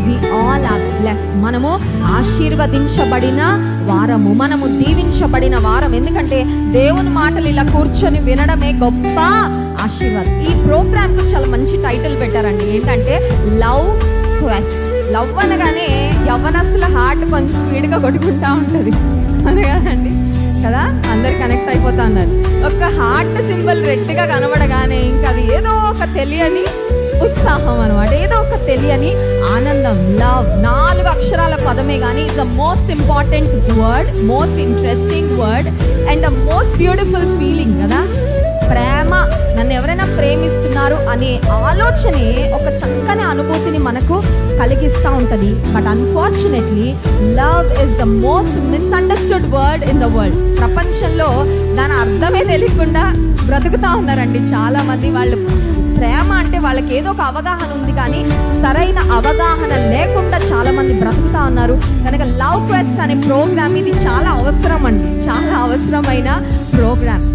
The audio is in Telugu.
We all are blessed. మనము ఆశీర్వదించబడిన వారము, మనము దీవించబడిన వారం. ఎందుకంటే దేవుని మాటలు ఇలా కూర్చొని వినడమే గొప్ప ఆశీర్వాదం. ఈ ప్రోగ్రామ్కి చాలా మంచి టైటిల్ పెట్టారండి, ఏంటంటే లవ్ క్వెస్ట్. లవ్ అనగానే యవ్వనస్తుల హార్ట్ కొంచెం స్పీడ్గా కొట్టుకుంటా ఉంటుంది అదే కదండి, కదా, అందరు కనెక్ట్ అయిపోతా ఉన్నారు. ఒక హార్ట్ సింబల్ రెడ్గా కనబడగానే ఇంకా అది ఏదో ఒక తెలియని ఉత్సాహం అనమాట, ఏదో ఒక తెలియని ఆనందం. లవ్ 4 అక్షరాల పదమే కానీ it's the most important word, most interesting word and the most beautiful feeling కదా. ప్రేమ, నన్ను ఎవరైనా ప్రేమిస్తున్నారు అనే ఆలోచనే ఒక చక్కని అనుభూతిని మనకు కలిగిస్తూ ఉంటుంది. But unfortunately love is the most misunderstood word in the world. ప్రపంచంలో దాని అర్థమే తెలియకుండా బ్రతుకుతూ ఉన్నారండి చాలామంది. వాళ్ళు ప్రేమ అంటే వాళ్ళకి ఏదో ఒక అవగాహన ఉంది కానీ సరైన అవగాహన లేకుండా చాలామంది బ్రతుకుతా ఉన్నారు. కనుక లవ్ క్వెస్ట్ అనే ప్రోగ్రామ్ ఇది చాలా అవసరం అండి, చాలా అవసరమైన ప్రోగ్రామ్.